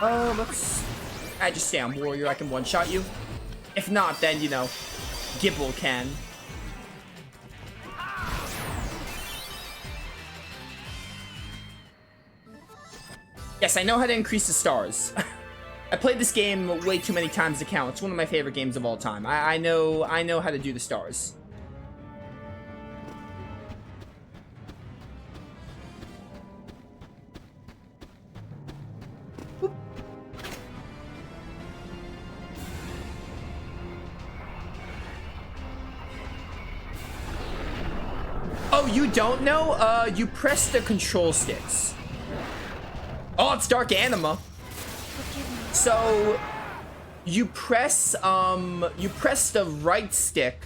Let's... I just stay on warrior. I can one-shot you. If not, then, you know, Gibble can. Yes, I know how to increase the stars. I played this game way too many times to count. It's one of my favorite games of all time. I know how to do the stars. Whoop. Oh, you don't know? You press the control sticks. Oh, it's Dark Anima. So you press the right stick,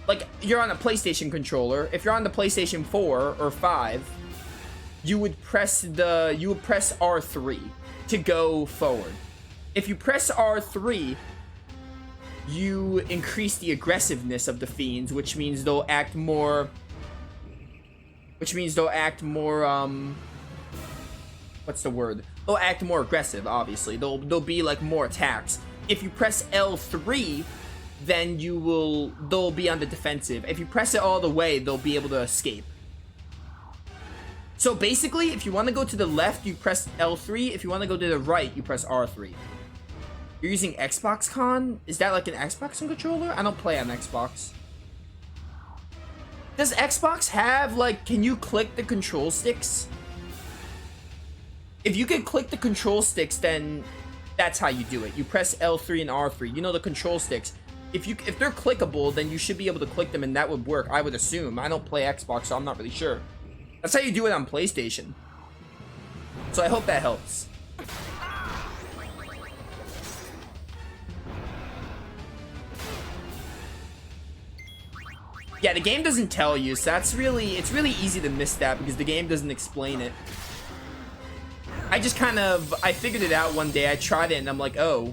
like you're on a PlayStation controller. If you're on the PlayStation 4 or 5, you would press R3 to go forward. If you press R3, you increase the aggressiveness of the fiends, which means they'll act more what's the word? They'll act more aggressive, obviously. They'll be like more attacks. If you press L3, then they'll be on the defensive. If you press it all the way, they'll be able to escape. So basically, if you want to go to the left, you press L3. If you want to go to the right, you press R3. You're using Xbox Con? Is that like an Xbox controller? I don't play on Xbox. Does Xbox have, like, can you click the control sticks? If you can click the control sticks, then that's how you do it. You press L3 and R3. You know, the control sticks. If they're clickable, then you should be able to click them and that would work, I would assume. I don't play Xbox, so I'm not really sure. That's how you do it on PlayStation. So I hope that helps. Yeah, the game doesn't tell you, so it's really easy to miss that because the game doesn't explain it. I figured it out one day. I tried it and I'm like, oh.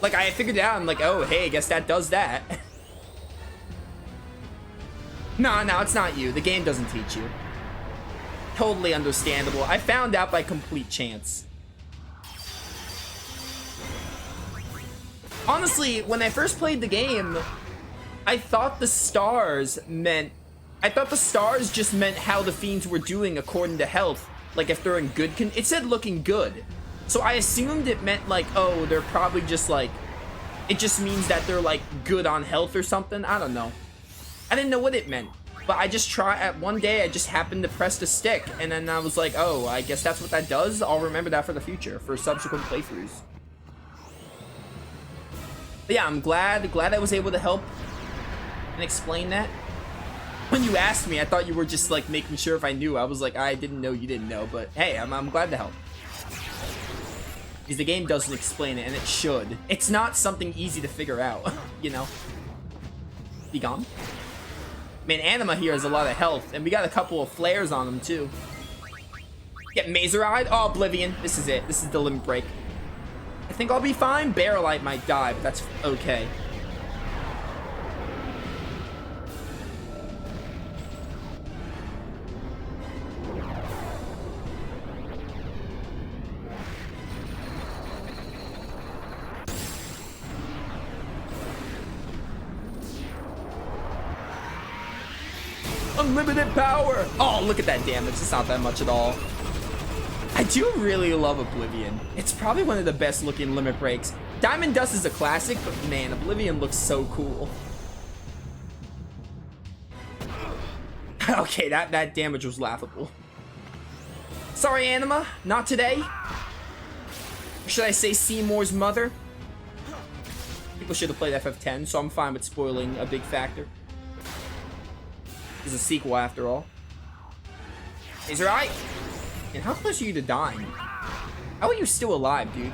Like, I figured it out. I'm like, oh, hey, I guess that does that. No, it's not you. The game doesn't teach you. Totally understandable. I found out by complete chance. Honestly, when I first played the game, I thought the stars just meant how the fiends were doing according to health. Like if they're in good it said looking good. So I assumed it meant like, oh, they're probably just like, it just means that they're like good on health or something. I don't know. I didn't know what it meant. But I just one day I just happened to press the stick and then I was like, oh, I guess that's what that does. I'll remember that for the future, for subsequent playthroughs. But yeah, I'm glad I was able to help and explain that. When you asked me, I thought you were just like making sure if I knew. I was like, I didn't know you didn't know, but hey, I'm glad to help. Because the game doesn't explain it, and it should. It's not something easy to figure out, you know? Be gone. Man, Anima here has a lot of health, and we got a couple of flares on him too. Get Mazeride? Oh, Oblivion. This is it. This is the limit break. I think I'll be fine. Barrelite might die, but that's okay. Unlimited power! Oh, look at that damage. It's not that much at all. I do really love Oblivion. It's probably one of the best looking limit breaks. Diamond Dust is a classic, but man, Oblivion looks so cool. Okay, that damage was laughable. Sorry, Anima, not today. Or should I say Seymour's mother? People should have played FF10, so I'm fine with spoiling a big factor. It's a sequel after all. Is it right? And how close are you to dying? How are you still alive, dude?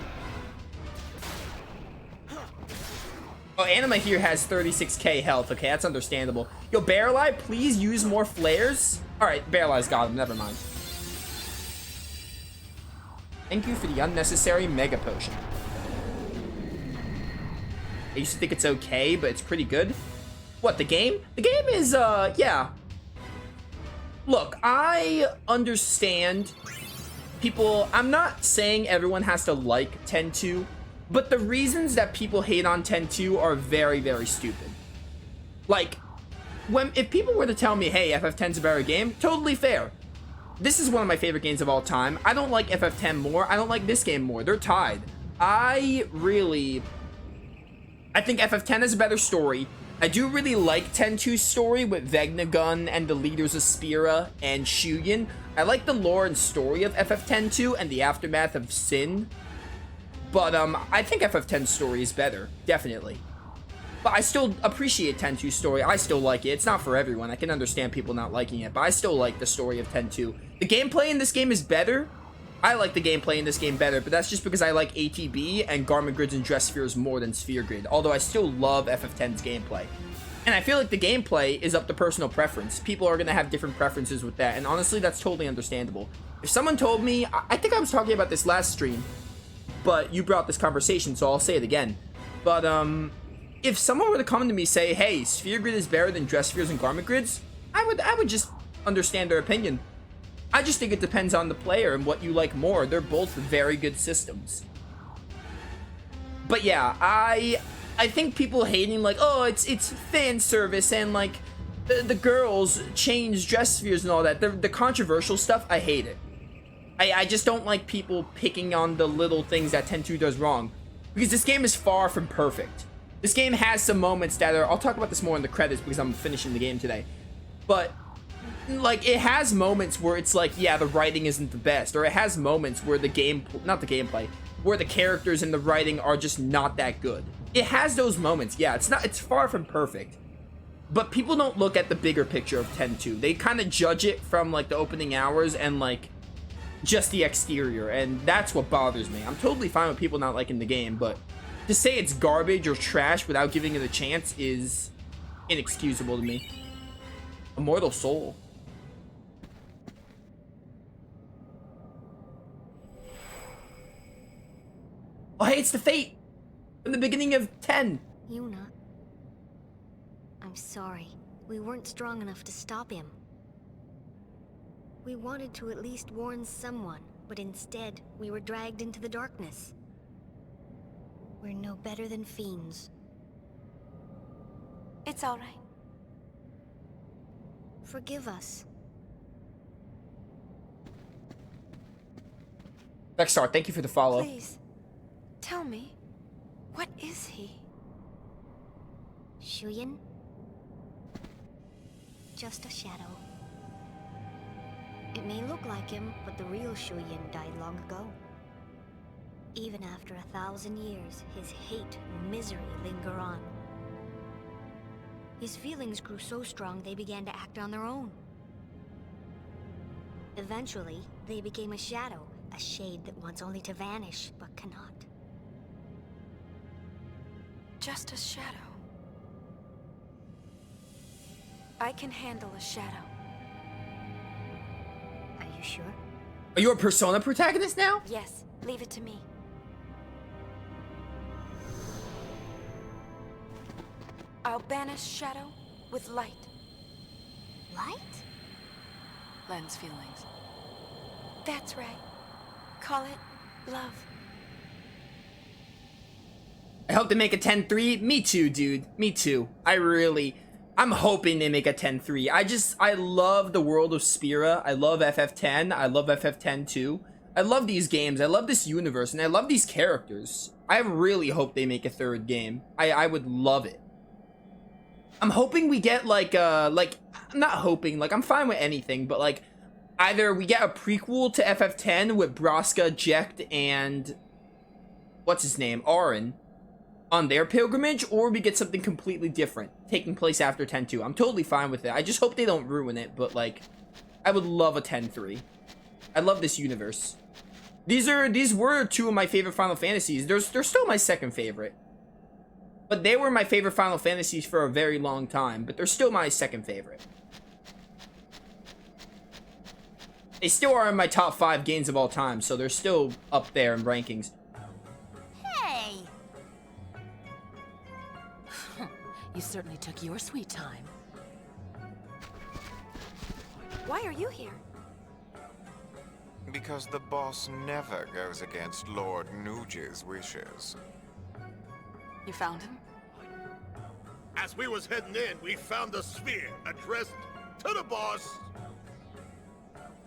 Oh, Anima here has 36k health. Okay, that's understandable. Yo, Barrelite, please use more flares. Alright, Barrelite's got him. Never mind. Thank you for the unnecessary Mega Potion. I used to think it's okay, but it's pretty good. What, the game? The game is, yeah. Look, I understand people. I'm not saying everyone has to like 10-2, but the reasons that people hate on 10-2 are very, very stupid. Like, if people were to tell me, hey, FF10's a better game, totally fair. This is one of my favorite games of all time. I don't like FF10 more. I don't like this game more. They're tied. I think FF10 has a better story. I do really like 10-2's story with Vegnagun and the leaders of Spira and Shuyin. I like the lore and story of FF10-2 and the aftermath of Sin. But I think FF10's story is better, definitely. But I still appreciate 10-2's story. I still like it. It's not for everyone. I can understand people not liking it, but I still like the story of 10-2. The gameplay in this game is better. I like the gameplay in this game better, but that's just because I like ATB and Garment Grids and Dress Spheres more than Sphere Grid, although I still love FF10's gameplay. And I feel like the gameplay is up to personal preference. People are going to have different preferences with that, and honestly, that's totally understandable. If someone told me, I think I was talking about this last stream, but you brought this conversation, so I'll say it again. But, if someone were to come to me and say, hey, Sphere Grid is better than Dress Spheres and Garment Grids, I would just understand their opinion. I just think it depends on the player and what you like more. They're both very good systems. But yeah, I think people hating like, oh, it's fan service and like the girls change Dress Spheres and all that. The controversial stuff, I hate it. I just don't like people picking on the little things that 10-2 does wrong. Because this game is far from perfect. This game has some moments that are... I'll talk about this more in the credits because I'm finishing the game today. But, like, it has moments where it's like, yeah, the writing isn't the best. Or it has moments where the game... Not the gameplay. Where the characters and the writing are just not that good. It has those moments, yeah. It's far from perfect. But people don't look at the bigger picture of 10-2. They kind of judge it from, like, the opening hours and, like, just the exterior. And that's what bothers me. I'm totally fine with people not liking the game, but... to say it's garbage or trash without giving it a chance is inexcusable to me. Immortal Soul. Oh, hey, it's the Fate from the beginning of 10. Yuna. I'm sorry. We weren't strong enough to stop him. We wanted to at least warn someone, but instead, we were dragged into the darkness. We're no better than fiends. It's all right. Forgive us. Vexstar, thank you for the follow. Please, tell me, what is he? Shuyin? Just a shadow. It may look like him, but the real Shuyin died long ago. Even after 1,000 years, his hate and misery linger on. His feelings grew so strong they began to act on their own. Eventually, they became a shadow, a shade that wants only to vanish, but cannot. Just a shadow. I can handle a shadow. Are you sure? Are you a Persona protagonist now? Yes, leave it to me. I'll banish shadow with light. Light? Lens feelings. That's right. Call it love. I hope they make a 10-3. Me too, dude. Me too. I'm hoping they make a 10-3. I love the world of Spira. I love FF10. I love FF10 too. I love these games. I love this universe, and I love these characters. I really hope they make a third game. I would love it. I'm hoping we get like I'm not hoping, like I'm fine with anything, but like either we get a prequel to FF10 with Braska, Jecht, and what's his name, Auron, on their pilgrimage, or we get something completely different taking place after 10-2. I'm totally fine with it. I just hope they don't ruin it, but like I would love a 10-3. I love this universe. These were two of my favorite Final Fantasies. They're still my second favorite. But they were my favorite Final Fantasies for a very long time, but they're still my second favorite. They still are in my top 5 games of all time, so they're still up there in rankings. Hey! You certainly took your sweet time. Why are you here? Because the boss never goes against Lord Nuge's wishes. You found him? As we was heading in, we found the sphere addressed to the boss.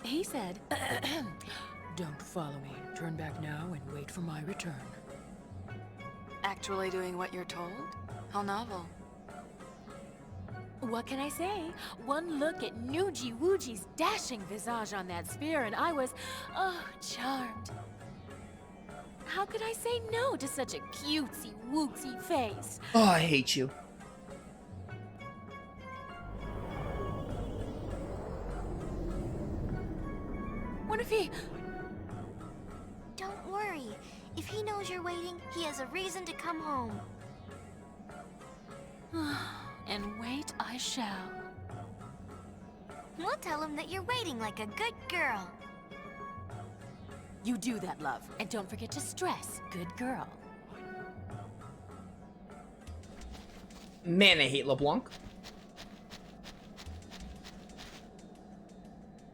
He said, "Don't follow me. Turn back now and wait for my return." Actually doing what you're told? How novel. What can I say? One look at Nuji Wuji's dashing visage on that sphere and I was, charmed. How could I say no to such a cutesy wootsy face? Oh, I hate you. What if he... Don't worry. If he knows you're waiting, he has a reason to come home. And wait I shall. We'll tell him that you're waiting like a good girl. You do that, love. And don't forget to stress, good girl. Man, I hate LeBlanc.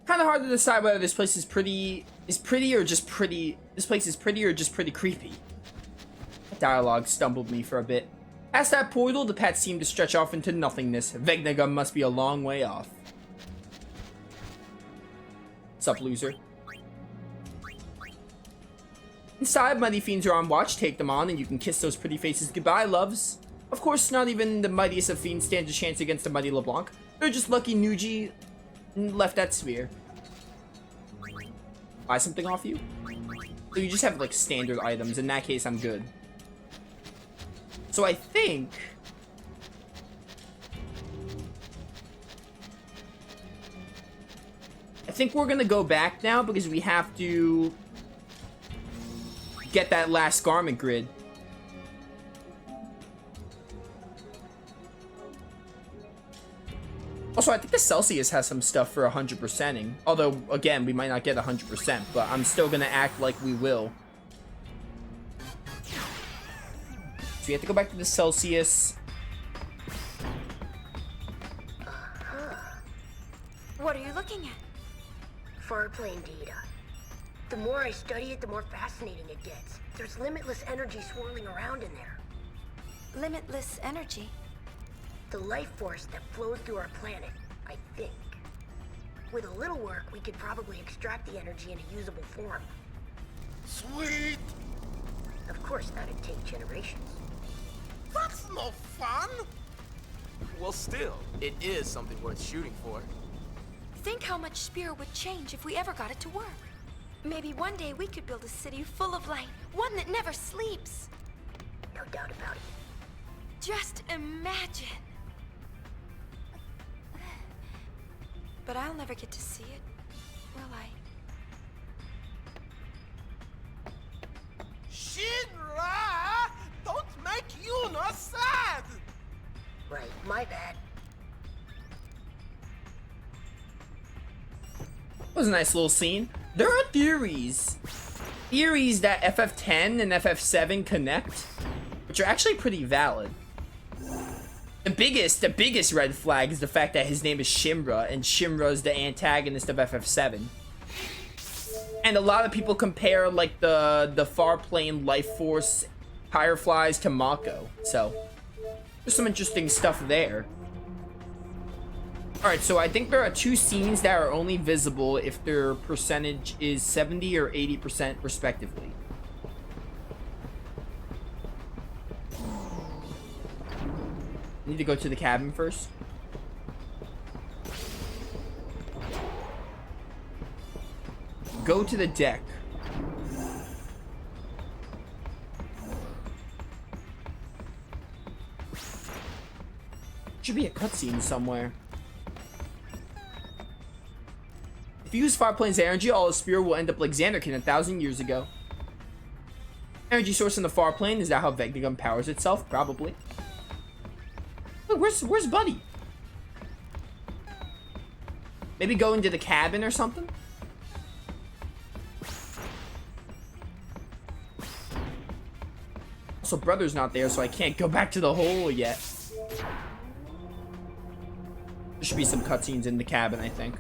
Kind of hard to decide whether this place is pretty or just pretty. This place is pretty or just pretty creepy. Dialogue stumbled me for a bit. Past that portal, the path seemed to stretch off into nothingness. Vegnagum must be a long way off. Sup, loser? Inside, mighty fiends are on watch. Take them on, and you can kiss those pretty faces goodbye, loves. Of course, not even the mightiest of fiends stands a chance against a mighty LeBlanc. They're just lucky Nuji left that sphere. Buy something off you? So you just have, like, standard items. In that case, I'm good. So I think... we're gonna go back now because we have to get that last garment grid. Also, I think the Celsius has some stuff for 100%ing. Although, again, we might not get 100%, but I'm still gonna act like we will. So we have to go back to the Celsius. What are you looking at? Far plane data. The more I study it, the more fascinating it gets. There's limitless energy swirling around in there. Limitless energy. The life force that flows through our planet, I think. With a little work, we could probably extract the energy in a usable form. Sweet. Of course, that'd take generations. That's no fun. Well, still, it is something worth shooting for. Think how much Spear would change if we ever got it to work. Maybe one day we could build a city full of light, one that never sleeps. No doubt about it. Just imagine. But I'll never get to see it, will I? Shinra! Don't make Yuna sad! Right, my bad. That was a nice little scene. There are theories that FF10 and FF7 connect, which are actually pretty valid. The biggest red flag is the fact that his name is Shinra, and Shinra is the antagonist of FF7. And a lot of people compare, like, the far plane life force Fireflies to Mako, so there's some interesting stuff there. Alright, so I think there are two scenes that are only visible if their percentage is 70 or 80% respectively. Need to go to the cabin first. Go to the deck. Should be a cutscene somewhere. If you use Fireplane's energy, all the Spear will end up like Xanderkin 1,000 years ago. Energy source in the far plane, is that how Vegnagum powers itself? Probably. Wait, where's Buddy? Maybe go into the cabin or something? Also, Brother's not there, so I can't go back to the hole yet. There should be some cutscenes in the cabin, I think.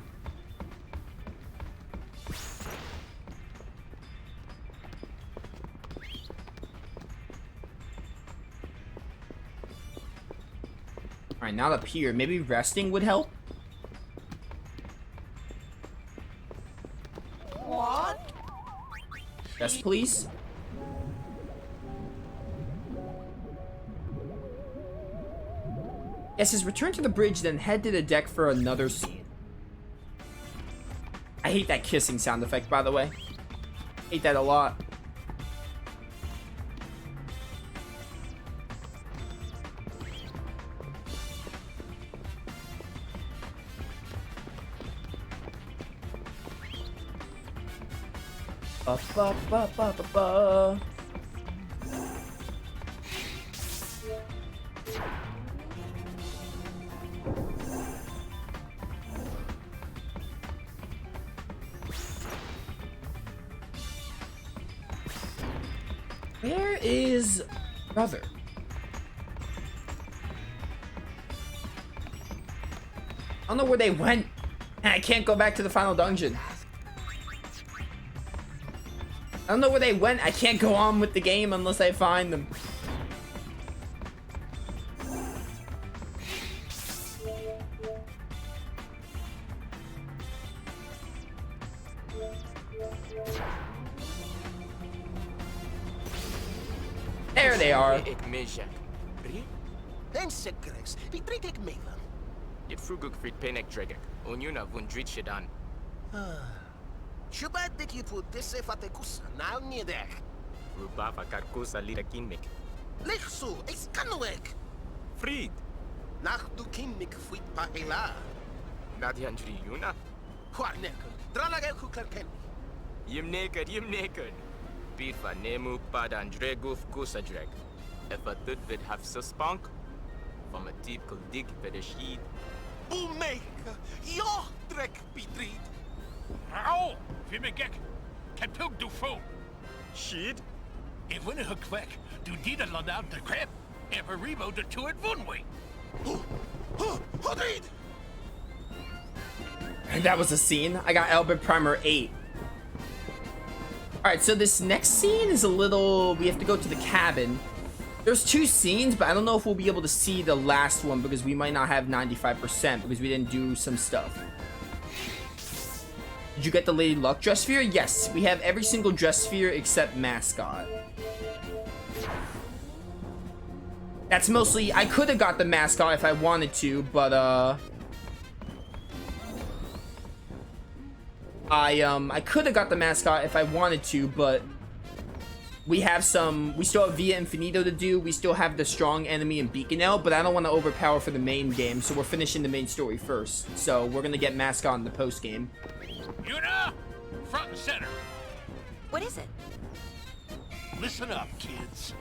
Alright, not up here. Maybe resting would help? What? Yes, please. Yes, says return to the bridge, then head to the deck for another scene. I hate that kissing sound effect, by the way. Hate that a lot. Ba ba ba ba ba ba. Where is brother? I don't know where they went, and I can't go back to the final dungeon. I don't know where they went. I can't go on with the game unless I find them. There they are. Den sekrex, vi tritek melan. Dit fruguk frit penek dregek. Onjuna vundrit shedan. Shubat dik je voor disse fatekus, nou niedek. Rubava karkusa lira kinmik. Lichsu, is kanwek. Fried. Nach du kinmik fuit pa ela. Nadianjri yuna. Kwarneker, dranagel kuklerken. Yim neker. Birfa nemu padan dreguf kusa dreg. If a thud vid have suspank. Van a typ kul dig vid a sheed. Boemeke, ja, drek pitrid. Au! Vi mig gek. Kan tug du få? Sheed? If winne hug kvek, du dida lad out de krep. Ever rebo de to it vunway. Hodrid! And that was a scene. I got Albert Primer 8. Alright, so this next scene is a little... We have to go to the cabin. There's 2 scenes, but I don't know if we'll be able to see the last one because we might not have 95% because we didn't do some stuff. Did you get the Lady Luck dress sphere? Yes, we have every single dress sphere except mascot. That's mostly... I could have got the mascot if I wanted to, but I could have got the mascot if I wanted to, but we have some... We still have Via Infinito to do. We still have the strong enemy and Beacon out, but I don't want to overpower for the main game, so we're finishing the main story first. So we're gonna get mascot in the post game. Yuna, front and center. What is it? Listen up, kids.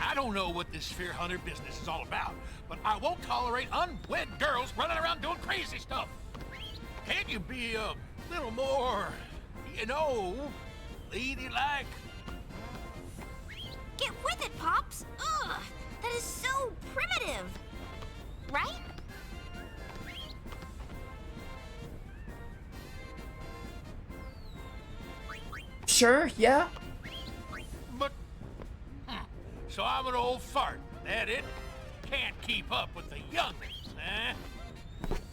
I don't know what this sphere hunter business is all about, but I won't tolerate unwed girls running around doing crazy stuff. Can't you be a little more, you know, ladylike? Get with it, Pops! Ugh! That is so primitive! Right? Sure, yeah. But, so I'm an old fart, that it? Can't keep up with the youngins, eh?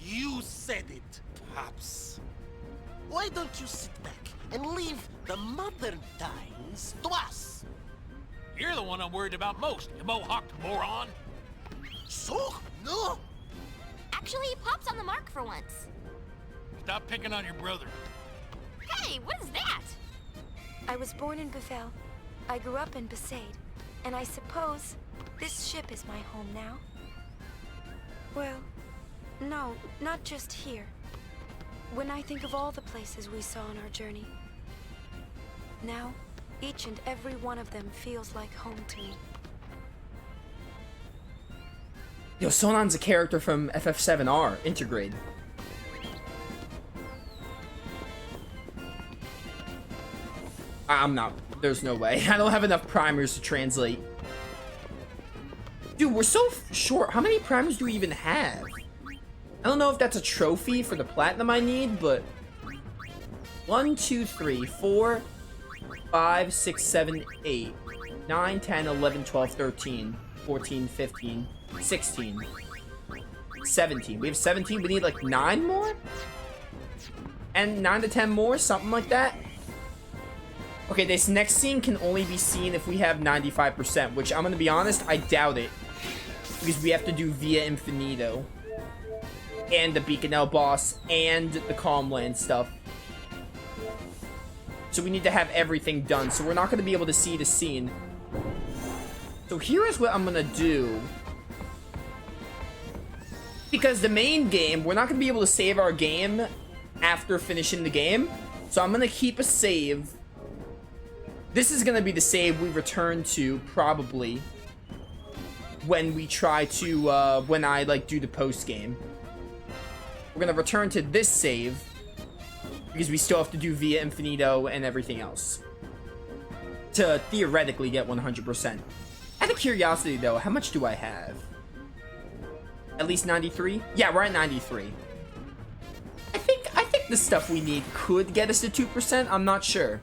You said it, Pops. Why don't you sit back and leave the modern times to us? You're the one I'm worried about most, you mohawked moron. So? No? Actually, Pop's on the mark for once. Stop picking on your brother. Hey, what is that? I was born in Bethel. I grew up in Besaid. And I suppose this ship is my home now. Well, no, not just here. When I think of all the places we saw on our journey, now, each and every one of them feels like home to me. Yo, Sonan's a character from FF7R, Intergrade. I'm not. There's no way. I don't have enough primers to translate. Dude, we're so short. How many primers do we even have? I don't know if that's a trophy for the platinum I need, but 1, 2, 3, 4, 5, 6, 7, 8, 9, 10, 11, 12, 13, 14, 15, 16. 17. We have 17. We need like 9 more? And 9 to 10 more? Something like that? Okay, this next scene can only be seen if we have 95%, which I'm going to be honest, I doubt it. Because we have to do Via Infinito. And the Beaconell boss, and the Calmland stuff. So we need to have everything done. So we're not going to be able to see the scene. So here is what I'm going to do. Because the main game, we're not going to be able to save our game after finishing the game. So I'm going to keep a save. This is going to be the save we return to, probably, when we try to, when I, like, do the post-game. We're going to return to this save, because we still have to do Via Infinito and everything else to theoretically get 100%. Out of curiosity, though, how much do I have? At least 93? Yeah, we're at 93. I think the stuff we need could get us to 2%. I'm not sure.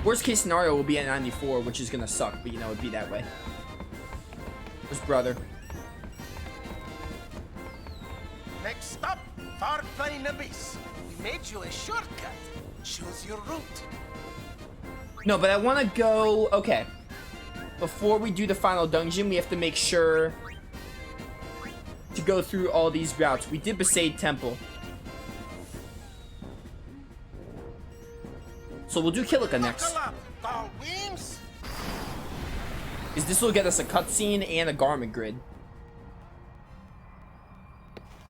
Worst case scenario will be at 94, which is gonna suck, but you know, it'd be that way. Where's brother? Next stop, Far Plain Abyss. We made you a shortcut. Choose your route. No, but I want to go... Okay. Before we do the final dungeon, we have to make sure to go through all these routes. We did Besaid Temple. So we'll do Kilika next. Because this will get us a cutscene and a garment grid.